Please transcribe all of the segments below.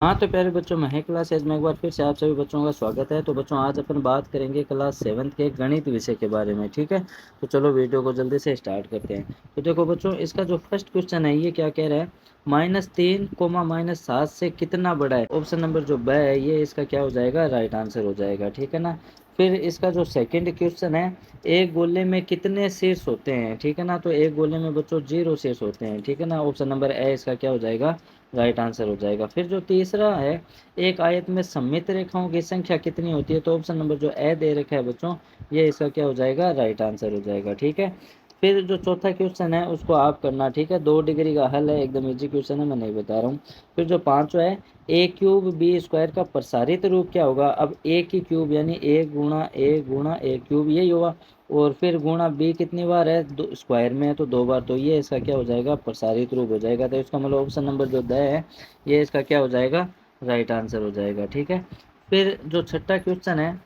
हाँ तो प्यारे बच्चों, महक क्लास एज में एक बार फिर से आप सभी बच्चों का स्वागत है। तो बच्चों आज अपन बात करेंगे क्लास 7th के गणित विषय के बारे में, ठीक है। तो चलो वीडियो को जल्दी से स्टार्ट करते हैं। तो देखो बच्चों, इसका जो फर्स्ट क्वेश्चन है ये क्या कह रहा है, -3, -7 से कितना बड़ा है। ऑप्शन नंबर जो ब है ये इसका क्या हो जाएगा, राइट आंसर हो जाएगा, ठीक है ना। फिर इसका जो सेकेंड क्वेश्चन है, एक गोले में कितने शीर्ष होते हैं, ठीक है ना। तो एक गोले में बच्चों 0 शीर्ष होते हैं, ठीक है ना। ऑप्शन नंबर ए इसका क्या हो जाएगा, राइट आंसर हो जाएगा। फिर जो तीसरा है, एक आयत में सममित रेखाओं की संख्या कितनी होती है। तो ऑप्शन नंबर जो ए दे रखा है बच्चों, ये इसका क्या हो जाएगा, राइट आंसर हो जाएगा, ठीक है। फिर जो चौथा क्वेश्चन है उसको आप करना, ठीक है। 2 डिग्री का हल है, एकदम इजी क्वेश्चन है, मैं नहीं बता रहा हूँ। फिर जो पांचवा है, ए क्यूब बी स्क्वायर का प्रसारित रूप क्या होगा। अब ए की क्यूब यानी ए गुणा ए क्यूब यही होगा, और फिर गुणा बी कितनी बार है, स्क्वायर में है तो 2 बार, तो ये इसका क्या हो जाएगा, प्रसारित रूप हो जाएगा। तो इसका मतलब ऑप्शन नंबर जो द है ये इसका क्या हो जाएगा, राइट आंसर हो जाएगा, ठीक है। फिर जो छठा क्वेश्चन है,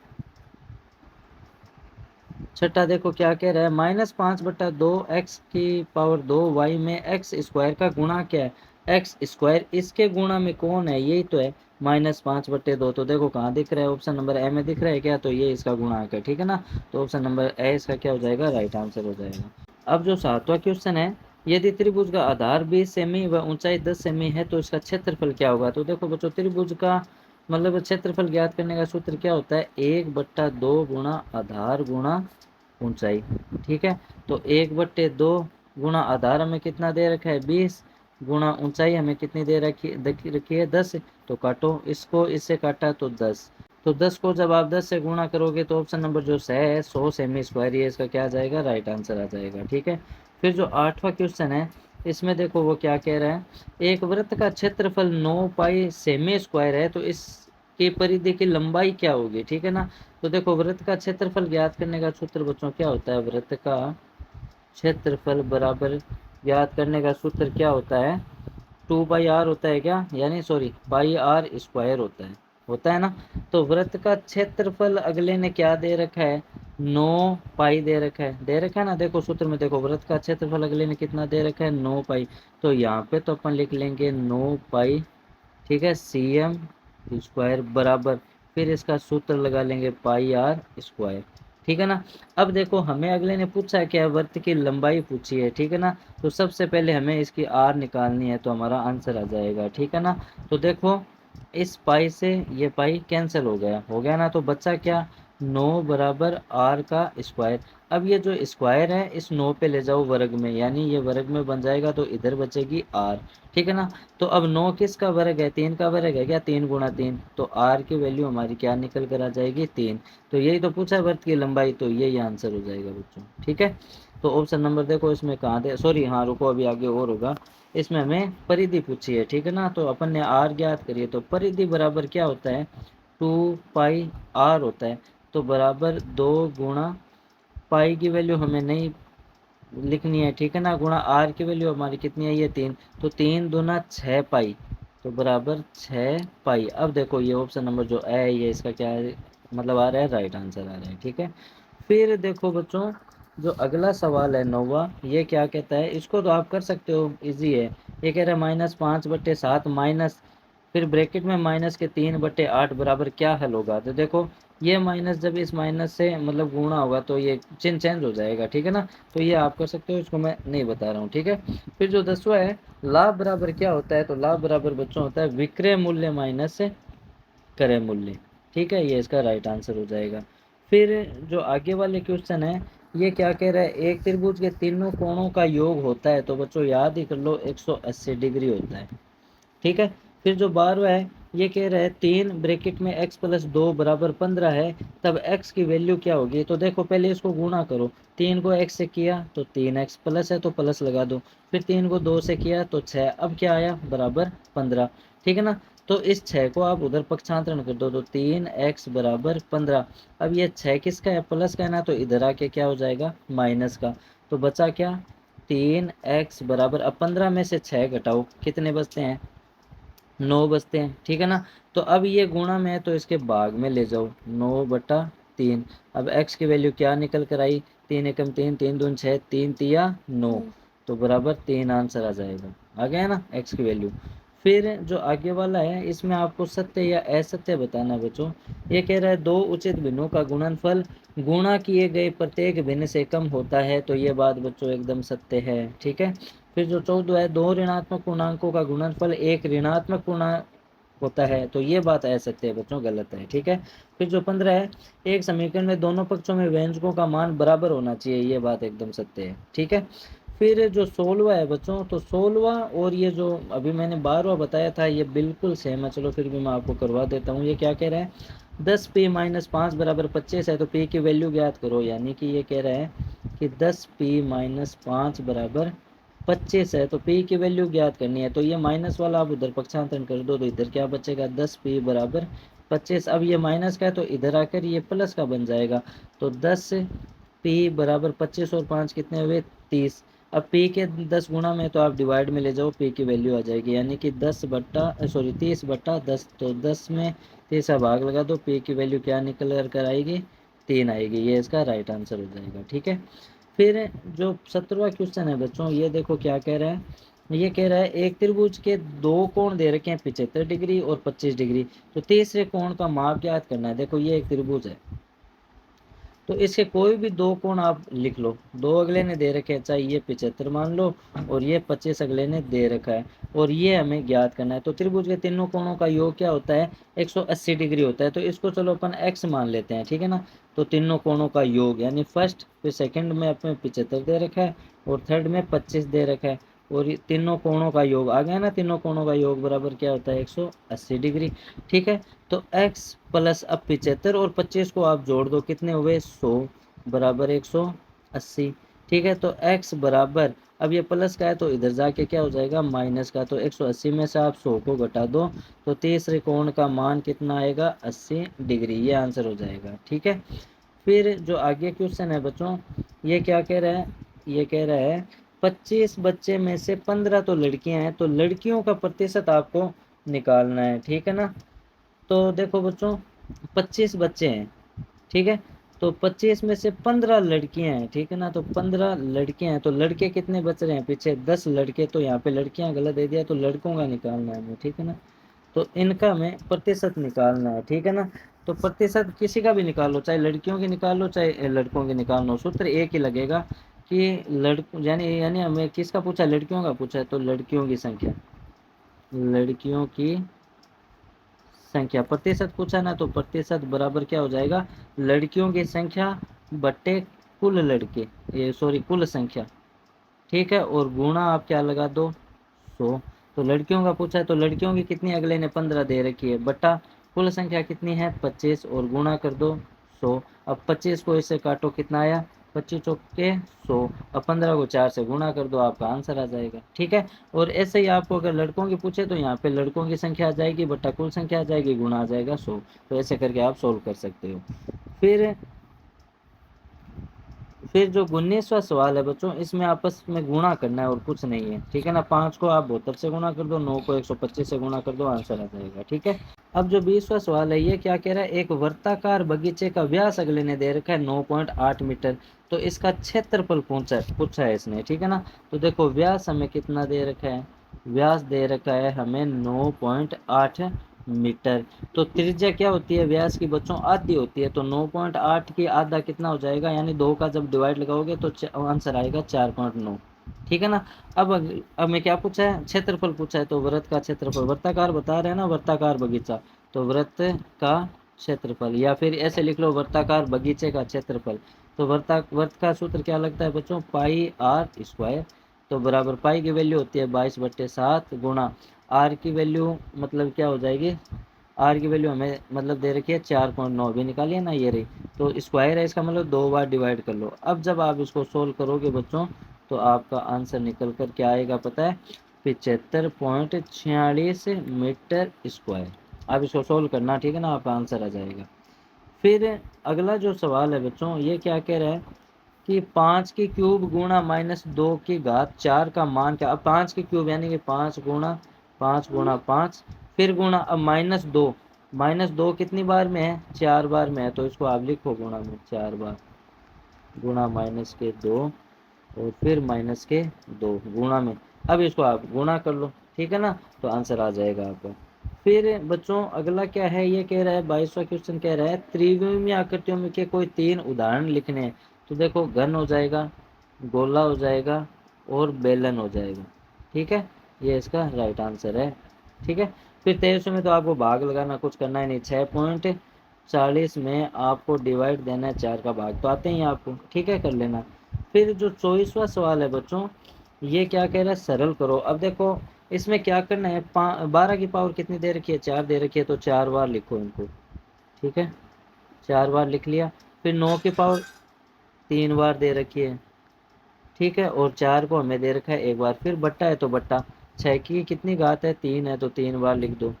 छठा देखो क्या कह रहा है, -5/2 x की पावर 2 y में x स्क्वायर का गुणा क्या है। एक्स स्क्वायर इसके गुणा में कौन है, यही तो है -5/2। तो देखो कहाँ दिख रहा है, ऑप्शन नंबर ए में दिख रहा है क्या, तो ये इसका गुणांक है, ठीक है ना। तो ऑप्शन नंबर ए इसका क्या हो जाएगा, राइट आंसर हो जाएगा। अब जो सातवां क्वेश्चन है, यदि त्रिभुज का आधार 20 सेमी व ऊंचाई 10 सेमी है तो इसका क्षेत्रफल क्या होगा। तो देखो बच्चों, त्रिभुज का मतलब क्षेत्रफल ज्ञात करने का सूत्र क्या होता है, 1/2 गुणा आधार गुणा ऊंचाई, ठीक है। तो 1/2 गुणा आधार हमें कितना दे रखा है, 20, गुणा ऊंचाई हमें कितनी दे रखी है 10। तो काटो इसको, इससे काटा तो 10। तो 10 को जब आप 10 से गुणा करोगे तो ऑप्शन नंबर जो है 100 सेमी स्क्वायर, ये इसका क्या आ जाएगा, राइट आंसर आ जाएगा, ठीक है। फिर जो आठवां क्वेश्चन है, इसमें देखो वो क्या कह रहा है, एक वृत्त का क्षेत्रफल 9 पाई सेमी स्क्वायर है तो इसकी परिधि की लंबाई क्या होगी, ठीक है ना। तो देखो वृत्त का क्षेत्रफल ज्ञात करने का सूत्र बच्चों क्या होता है, वृत्त का क्षेत्रफल बराबर ज्ञात करने का सूत्र क्या होता है, 2 पाई r होता है क्या, यानी सॉरी πr² होता है ना। तो वृत्त का क्षेत्रफल अगले ने क्या दे रखा है, 9 पाई दे रखा है ना। देखो सूत्र में देखो, वृत्त का क्षेत्रफल अगले ने कितना दे रखा है, 9 पाई। तो यहाँ पे तो अपन लिख लेंगे 9 पाई, ठीक है, cm² बराबर, फिर इसका सूत्र लगा लेंगे πr², ठीक है ना। अब देखो हमें अगले ने पूछा है क्या, वृत्त की लंबाई पूछी है, ठीक है ना। तो सबसे पहले हमें इसकी आर निकालनी है तो हमारा आंसर आ जाएगा, ठीक है ना। तो देखो इस पाई से ये पाई कैंसिल हो गया ना, तो बचा क्या, 9 बराबर आर का स्क्वायर। अब ये जो स्क्वायर है इस 9 पे ले जाओ वर्ग में, यानी ये वर्ग में बन जाएगा तो इधर बचेगी आर, ठीक है ना। तो अब 9 किसका वर्ग है, 3 का वर्ग है क्या, 3 गुणा 3, तो आर की वैल्यू हमारी क्या निकल कर आ जाएगी, 3। तो यही तो पूछा है वृत्त की लंबाई, तो यही आंसर हो जाएगा बच्चों, ठीक है। तो ऑप्शन नंबर देखो इसमें कहाँ दे, सॉरी हाँ रुको अभी आगे और होगा, इसमें हमें परिधि पूछी है, ठीक है ना। तो अपन ने आर ज्ञात करिए, तो परिधि बराबर क्या होता है, 2 पाई r होता है। तो बराबर 2 गुणा पाई की वैल्यू हमें नहीं लिखनी है, ठीक है ना, गुणा आर की वैल्यू हमारी कितनी है, ये 3। तो 3 दूना 6 पाई, तो बराबर 6 पाई। अब देखो ये ऑप्शन नंबर जो है ये इसका क्या है, मतलब आ रहा है, राइट आंसर आ रहा है, ठीक है। फिर देखो बच्चों, जो अगला सवाल है 9वां, ये क्या कहता है, इसको तो आप कर सकते हो, इजी है। ये कह रहा है -5/7 माइनस, फिर ब्रैकेट में -3/8 बराबर क्या हल होगा। तो देखो ये माइनस जब इस माइनस से मतलब गुणा होगा तो ये चिन्ह चेंज हो जाएगा, ठीक है ना। तो ये आप कर सकते हो, इसको मैं नहीं बता रहा हूँ, ठीक है। फिर जो 10वां है, लाभ बराबर क्या होता है, तो लाभ बराबर बच्चों होता है विक्रय मूल्य माइनस क्रय मूल्य, ठीक है, ये इसका राइट आंसर हो जाएगा। फिर जो आगे वाले क्वेश्चन है, ये क्या कह रहा है, एक त्रिभुज के तीनों कोणों का योग होता है, तो बच्चों याद ही कर लो 180 डिग्री होता है, ठीक है। फिर जो 12वां है, ये कह रहा है 3 ब्रैकेट में x+2 बराबर 15 है, तब x की वैल्यू क्या होगी। तो देखो पहले इसको गुणा करो, 3 को x से किया तो 3x प्लस है तो प्लस लगा दो, फिर 3 को 2 से किया तो 6, अब क्या आया, बराबर 15, ठीक है ना। तो इस 6 को आप उधर पक्षांतरण कर दो, तो 3x बराबर 15। अब ये 6 किसका है, प्लस का है ना, तो इधर आके क्या हो जाएगा, माइनस का। तो बचा क्या, 3x बराबर, अब 15 में से 6 घटाओ, कितने बचते हैं, 9 बचते हैं, ठीक है ना। तो अब ये गुणा में है तो इसके भाग में ले जाओ, 9/3। अब x की वैल्यू क्या निकल कर आई, 3 एकम 3, 3 दून 6, 3 तिया 9, तो बराबर 3 आंसर आ जाएगा, आ गया ना x की वैल्यू। फिर जो आगे वाला है इसमें आपको सत्य या असत्य बताना है बच्चों। ये कह रहा है दो उचित भिन्नों का गुणनफल गुणा किए गए प्रत्येक भिन्न से कम होता है, तो ये बात बच्चों एकदम सत्य है। ठीक है। फिर जो 14 है, दो ऋणात्मक पूर्णांकों का गुणनफल एक ऋणात्मक पूर्णांक होता है, तो ये बात असत्य है बच्चों, गलत है। ठीक है। फिर जो 15 है, एक समीकरण में दोनों पक्षों में व्यंजकों का मान बराबर होना चाहिए, ये बात एकदम सत्य है। ठीक है। फिर जो 16वां है बच्चों, तो 16वां और ये जो अभी मैंने 12वां बताया था ये बिल्कुल सेम है। चलो फिर भी मैं आपको करवा देता हूँ। ये क्या कह रहा है, 10p-5 बराबर 25 है, तो p की वैल्यू ज्ञात करो। यानी कि ये कह रहा है कि 10p-5 बराबर 25 है, तो p की वैल्यू ज्ञात करनी है। तो ये माइनस वाला आप उधर पक्षांतरण कर दो, तो इधर क्या बचेगा, 10p बराबर 25। अब ये माइनस का है तो इधर आकर ये प्लस का बन जाएगा। तो 10p बराबर 25 और 5 कितने हुए, 30। अब p के 10 गुणा में तो आप डिवाइड में ले जाओ, p की वैल्यू आ जाएगी, यानी कि 30/10। तो 10 में 30 का भाग लगा दो, p की वैल्यू क्या निकल कर आएगी, 3 आएगी। ये इसका राइट आंसर हो जाएगा। ठीक है। फिर जो 17वां क्वेश्चन है बच्चों, ये देखो क्या कह रहा है। ये कह रहा है एक त्रिभुज के दो कोण दे रखे हैं 75 डिग्री और 25 डिग्री, तो तीसरे कोण का माप ज्ञात करना है। देखो ये एक त्रिभुज है, तो इसके कोई भी दो कोण आप लिख लो। दो अगले ने दे रखे हैं, चाहे ये 75 मान लो और ये 25 अगले ने दे रखा है, और ये हमें ज्ञात करना है। तो त्रिभुज के तीनों कोणों का योग क्या होता है, 180 डिग्री होता है। तो इसको चलो अपन x मान लेते हैं। ठीक है ना। तो तीनों कोणों का योग, यानी फर्स्ट फिर सेकंड में अपने 75 दे रखा है और थर्ड में 25 दे रखा है, और तीनों कोणों का योग आ गया ना। तीनों कोणों का योग बराबर क्या होता है, 180 डिग्री। ठीक है। तो x प्लस अब 75 और 25 को आप जोड़ दो, कितने हुए, 100 बराबर 180। ठीक है। तो x बराबर, अब ये प्लस का है तो इधर जाके क्या हो जाएगा, माइनस का। तो 180 में से आप 100 को घटा दो, तो तीसरे कोण का मान कितना आएगा, 80 डिग्री। ये आंसर हो जाएगा। ठीक है। फिर जो आगे क्वेश्चन है बच्चों, ये क्या कह रहा है, ये कह रहा है 25 बच्चे में से 15 तो लड़कियां हैं, तो लड़कियों का प्रतिशत आपको निकालना है। ठीक है ना। तो देखो बच्चों, 25 बच्चे हैं, ठीक है, तो 25 में से 15 लड़कियां हैं। ठीक है ना। तो 15 लड़कियां हैं, तो लड़के कितने बच रहे हैं पीछे, 10 लड़के। तो यहाँ पे लड़कियां गलत दे दिया, तो लड़कों का निकालना है हमें। ठीक है ना। तो इनका में प्रतिशत निकालना है। ठीक है ना। तो प्रतिशत किसी का भी निकालो, चाहे लड़कियों की निकालो चाहे लड़कों की निकालो, सूत्र एक ही लगेगा कि यानी यानी हमें किसका पूछा, लड़कियों का पूछा है, तो लड़कियों की संख्या, लड़कियों की संख्या प्रतिशत पूछा ना, तो प्रतिशत बराबर क्या हो जाएगा, लड़कियों की संख्या बट्टे कुल लड़के, ये सॉरी कुल संख्या। ठीक है। और गुणा आप क्या लगा दो, 100। तो लड़कियों का पूछा है तो लड़कियों की कितनी, अगले ने 15 दे रखी है, बटा कुल संख्या कितनी है 25 और गुणा कर दो 100। अब 25 को इससे काटो, कितना आया, 25 चौके 100। अब 15 को 4 से गुणा कर दो, आपका आंसर आ जाएगा। ठीक है। और ऐसे ही आपको अगर लड़कों की पूछे तो यहाँ पे लड़कों की संख्या आ जाएगी बटा कुल संख्या आ जाएगी, गुणा आ जाएगा 100। तो ऐसे करके आप सोल्व कर सकते हो। फिर फिर जो 19वां सवाल है बच्चों, इसमें आपस में गुणा करना है और कुछ नहीं है। ठीक है ना। 5 को आप 72 से गुणा कर दो, 9 को 125 से गुणा कर दो, आंसर आ जाएगा। ठीक है। अब जो 20वां सवाल है, ये क्या कह रहा है, एक वर्ताकार बगीचे का व्यास अगले ने दे रखा है 9.8 मीटर, तो इसका क्षेत्रफल पूछा है इसने। ठीक है ना। तो देखो व्यास हमें कितना दे रखा है, व्यास दे रखा है हमें 9.8 मीटर। तो त्रिज्या क्या होती है व्यास की बच्चों, आधी होती है। तो 9.8 की आधा कितना हो जाएगा, यानी 2 का जब डिवाइड लगाओगे तो आंसर आएगा 4.9। ठीक है ना। अब मैं क्या पूछा है, क्षेत्रफल पूछा है, तो वृत्त का क्षेत्रफल, वर्ताकार बता रहे हैं ना, वर्ताकार बगीचा, तो वृत्त का क्षेत्रफल, या फिर ऐसे लिख लो वर्ताकार बगीचे का क्षेत्रफल। तो वृत्त का सूत्र क्या लगता है बच्चों, पाई आर स्क्वायर। तो बराबर पाई की वैल्यू होती है 22/7 गुणा आर की वैल्यू मतलब क्या हो जाएगी, आर की वैल्यू हमें मतलब दे रखी है 4.9, भी निकालिए ना, ये रही। तो स्क्वायर है, इसका मतलब 2 बार डिवाइड कर लो। अब जब आप इसको सोल्व करोगे बच्चों, तो आपका आंसर निकल कर क्या आएगा पता है, 75.46 मीटर स्क्वायर। आप इसको सोल्व करना, ठीक है ना, आपका आंसर आ जाएगा। फिर अगला जो सवाल है बच्चों, ये क्या कह रहा है कि 5 की क्यूब गुणा -2 की घात 4 का मान क्या। अब 5 की क्यूब यानी कि 5 गुणा 5 फिर गुणा, अब -2, -2 कितनी बार में है, 4 बार में है, तो इसको आप लिखो गुणा में 4 बार, गुणा -2 और फिर -2 गुणा में। अब इसको आप गुणा कर लो, ठीक है ना, तो आंसर आ जाएगा आपका। फिर बच्चों अगला क्या है, ये कह रहा है 22वां क्वेश्चन कह रहा है त्रिविमीय आकृतियों में के कोई 3 उदाहरण लिखने हैं। तो देखो घन हो जाएगा, गोला हो जाएगा और बेलन हो जाएगा। ठीक है, ये इसका राइट आंसर है। ठीक है, फिर 23 में तो आपको भाग लगाना, कुछ करना ही नहीं। 6.40 में आपको डिवाइड देना है 4 का भाग, तो आते ही आपको। ठीक है, कर लेना। फिर जो 24वां सवाल है बच्चों, ये क्या कह रहा है, सरल करो। अब देखो इसमें क्या करना है, 12 की पावर कितनी दे रखी है, 4 दे रखी है, तो 4 बार लिखो इनको। ठीक है, 4 बार लिख लिया। फिर 9 की पावर 3 बार दे रखी है। ठीक है, और 4 को हमें दे रखा है 1 बार। फिर बट्टा है तो बट्टा, 6 की कितनी घात है, 3 है, तो 3 बार लिख दो।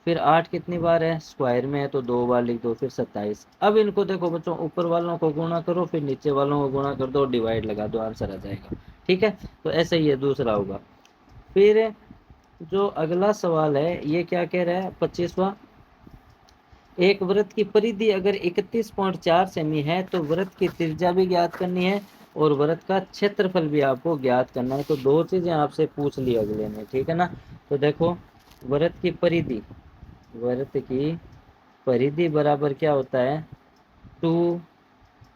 फिर 8 कितनी बार है, स्क्वायर में है, तो 2 बार लिख दो। फिर 27। अब इनको देखो बच्चों, ऊपर वालों को गुणा करो, फिर नीचे वालों को गुणा कर दो, डिवाइड लगा दो, आंसर आ जाएगा। ठीक है, तो ऐसे ही है दूसरा होगा। फिर जो अगला सवाल है ये क्या कह रहा है, 25वां, एक वृत्त की परिधि अगर 31.4 सेमी है तो वृत्त की त्रिज्या भी ज्ञात करनी है और वृत्त का क्षेत्रफल भी आपको ज्ञात करना है। तो दो चीजें आपसे पूछ ली अगले ने। ठीक है ना, तो देखो वृत्त की परिधि, वृत्त की परिधि बराबर क्या होता है, 2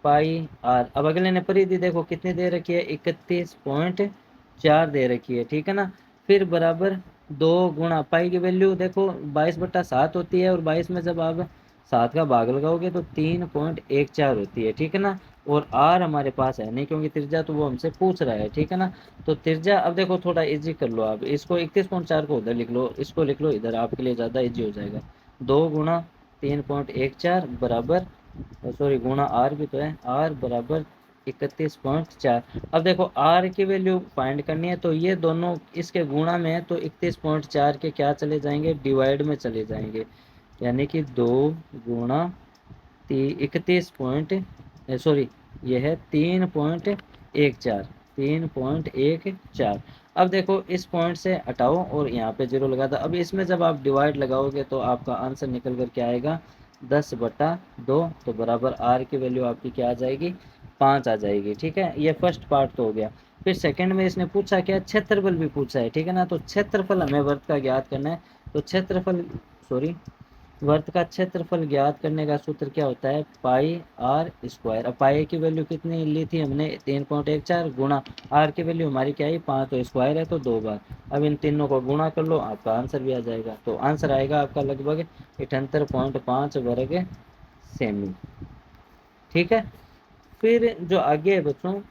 पाई आर। अब अगले ने परिधि देखो कितनी दे रखी है, 31.4 दे रखी है। ठीक है ना, फिर बराबर 2 गुणा पाई की वैल्यू देखो 22/7 होती है, और 22 में जब आप 7 का भाग लगाओगे तो 3.14 होती है। ठीक है ना, और आर हमारे पास है नहीं क्योंकि त्रिज्या तो वो हमसे पूछ रहा है। ठीक है ना, तो त्रिज्या अब देखो थोड़ा इजी कर लो आप, इसको 31.4 को उधर लिख लो, इसको लिख लो इधर, आपके लिए ज़्यादा इजी हो जाएगा। 2 गुणा 3.14 बराबर, सॉरी गुणा आर भी तो है, आर बराबर 31.4। अब देखो आर की वैल्यू फाइंड करनी है, तो ये दोनों इसके गुणा में है, तो 31.4 के क्या चले जाएंगे, डिवाइड में चले जाएंगे। यानी कि 2 गुणा 31 सॉरी ये है 3.14, 3.14। अब देखो इस पॉइंट से हटाओ और यहाँ पे जीरो लगा दो। अब इसमें जब आप डिवाइड लगाओगे तो आपका आंसर निकल कर क्या आएगा, 10/2। तो बराबर आर की वैल्यू आपकी क्या आ जाएगी, 5 आ जाएगी। ठीक है, ये फर्स्ट पार्ट तो हो गया। फिर सेकंड में इसने पूछा क्या, क्षेत्रफल भी पूछा है। ठीक है ना, तो क्षेत्रफल हमें वर्ग का ज्ञात करना है। तो क्षेत्रफल, सॉरी वर्त का क्षेत्रफल ज्ञात करने का सूत्र क्या होता है, पाई r²। अब पाई की वैल्यू कितनी ली थी हमने, 3.14 गुणा आर की वैल्यू हमारी क्या है 5, तो स्क्वायर है तो 2 बार। अब इन तीनों को गुणा कर लो, आपका आंसर भी आ जाएगा। तो आंसर आएगा आपका लगभग 78.5 वर्ग सेमी। ठीक है, फिर जो आगे है बच्चों,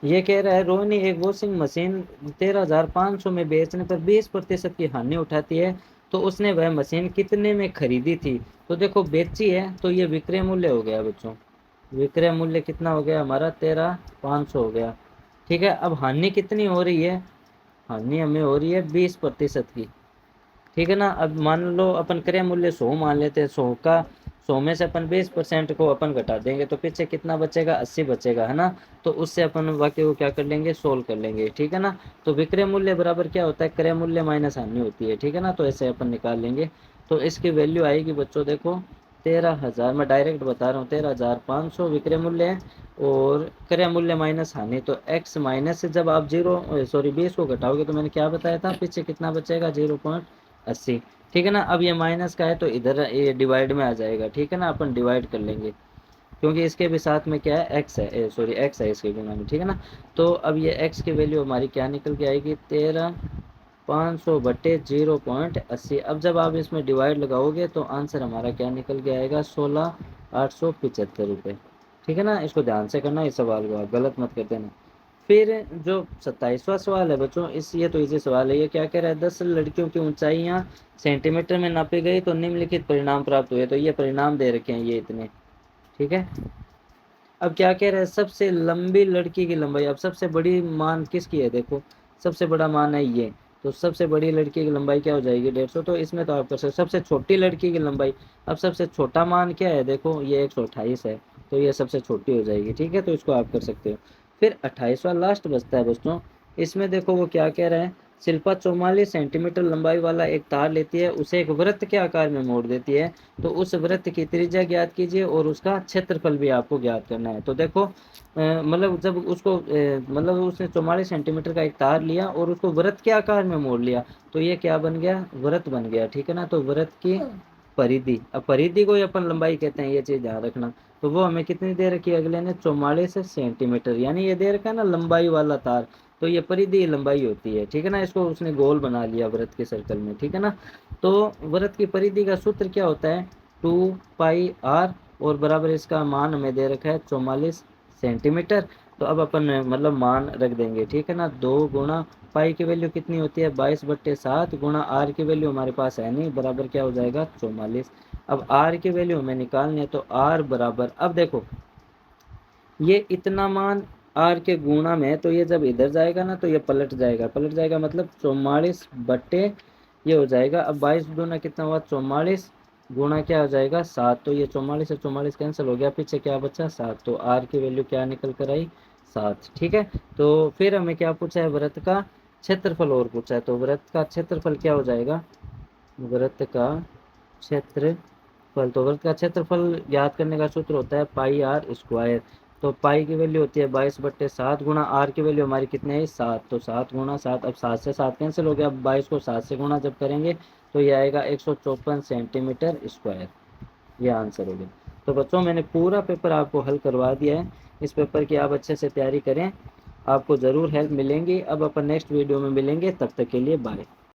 ये कह रहा है रोहिणी एक वॉशिंग मशीन 13,500 में बेचने पर 20% की हानि उठाती है, तो उसने वह मशीन कितने में खरीदी थी। तो देखो बेची है तो ये विक्रय मूल्य हो गया बच्चों, विक्रय मूल्य कितना हो गया हमारा, 13,500 हो गया। ठीक है, अब हानि कितनी हो रही है, हानि हमें हो रही है 20% की। ठीक है ना, अब मान लो अपन क्रय मूल्य 100 मान लेते हैं, 100 में से अपन 20% को अपन घटा देंगे तो पीछे कितना बचेगा, 80 बचेगा, है ना। तो उससे अपन वाक्य को क्या कर लेंगे, सोल्व कर लेंगे। ठीक है ना, तो विक्रय मूल्य बराबर क्या होता है, क्रय मूल्य माइनस हानि होती है। ठीक है ना, तो ऐसे अपन निकाल लेंगे। तो इसकी वैल्यू आएगी बच्चों देखो 13,000, मैं डायरेक्ट बता रहा हूँ 13,500 विक्रय मूल्य है, और क्रय मूल्य माइनस हानि, तो x माइनस से जब आप 20 को घटाओगे तो मैंने क्या बताया था, पीछे कितना बचेगा, 0.80। ठीक है ना, अब ये माइनस का है तो इधर ये डिवाइड में आ जाएगा। ठीक है ना, अपन डिवाइड कर लेंगे क्योंकि इसके भी साथ में क्या है, x है, सॉरी x है इसके गुना में। ठीक है ना, तो अब ये x की वैल्यू हमारी क्या निकल के आएगी, 13,500/0.80। अब जब आप इसमें डिवाइड लगाओगे तो आंसर हमारा क्या निकल के आएगा, 16,875 रुपये। ठीक है ना, इसको ध्यान से करना, इस सवाल को आप गलत मत कर देना। फिर जो 27वां सवाल है बच्चों, इस ये तो इजी सवाल है। ये क्या कह रहा है, 10 लड़कियों की ऊंचाइयां सेंटीमीटर में नापी गई तो निम्नलिखित परिणाम प्राप्त हुए। तो ये परिणाम दे रखे हैं ये इतने। ठीक है, अब क्या कह रहा है, सबसे लंबी लड़की की लंबाई। अब सबसे बड़ी मान किसकी है, देखो सबसे बड़ा मान है ये, तो सबसे बड़ी लड़की की लंबाई क्या हो जाएगी, 150। तो इसमें तो आप कर सकते, सबसे छोटी लड़की की लंबाई। अब सबसे छोटा मान क्या है, देखो ये 128 है, तो ये सबसे छोटी हो जाएगी। ठीक है, तो इसको आप कर सकते हो। फिर 28वां लास्ट बचता है दोस्तों, इसमें देखो वो क्या कह रहा है, शिल्पा 44 सेंटीमीटर लंबाई वाला एक तार लेती है, उसे एक वृत्त के आकार में मोड़ देती है, तो उस वृत्त की त्रिज्या ज्ञात कीजिए और उसका क्षेत्रफल भी आपको ज्ञात करना है। तो देखो मतलब जब उसको मतलब उसने 44 सेंटीमीटर का एक तार लिया और उसको वृत्त के आकार में मोड़ लिया, तो ये क्या बन गया, वृत्त बन गया, ठीक है ना। तो वृत्त की परिधि, अब परिधि को ही अपन लंबाई कहते हैं, ये चीज ध्यान रखना। तो वो हमें कितनी दे रखी है अगले ने, 44 सेंटीमीटर, यानी ये दे रखा है ना लंबाई वाला तार, तो ये परिधि लंबाई होती है, ठीक है ना। इसको उसने गोल बना लिया वृत्त के सर्कल में, ठीक है ना। तो वृत्त की परिधि का सूत्र क्या होता है, 2 पाई आर, और बराबर इसका मान हमें दे रखा है 44 सेंटीमीटर। तो अब अपन मतलब मान रख देंगे, ठीक है ना। 2 पाई की वैल्यू कितनी होती है, 22/7 गुणा आर की वैल्यू हमारे पास है नहीं, बराबर क्या हो जाएगा 44। अब आर की वैल्यू हमें निकालनी है, तो आर बराबर, अब देखो ये इतना मान आर के गुणा में है, तो ये जब इधर जाएगा ना तो ये पलट जाएगा, पलट जाएगा मतलब 44 ये हो जाएगा। अब 22 दूना कितना हुआ 44, गुणा क्या हो जाएगा 7, तो ये 44 से 44 कैंसिल हो गया, पीछे क्या बचा 7, तो आर की वैल्यू क्या निकल कर आई 7, ठीक है। तो फिर हमें क्या पूछा है, वृत्त का क्षेत्रफल और पूछा है, तो वृत्त का क्षेत्रफल क्या हो जाएगा, वृत्त का क्षेत्रफल, तो वृत्त का क्षेत्रफल ज्ञात करने का सूत्र होता है पाई r²। तो पाई की वैल्यू होती है 22/7 गुणा आर की वैल्यू हमारी कितनी है 7, तो 7 गुणा 7, अब 7 से 7 कैंसिल हो गया, अब 22 को 7 से गुणा जब करेंगे तो ये आएगा 154 सेंटीमीटर स्क्वायर, ये आंसर हो गया। तो बच्चों मैंने पूरा पेपर आपको हल करवा दिया है, इस पेपर की आप अच्छे से तैयारी करें, आपको ज़रूर हेल्प मिलेंगी। अब अपन नेक्स्ट वीडियो में मिलेंगे, तब तक के लिए बाय।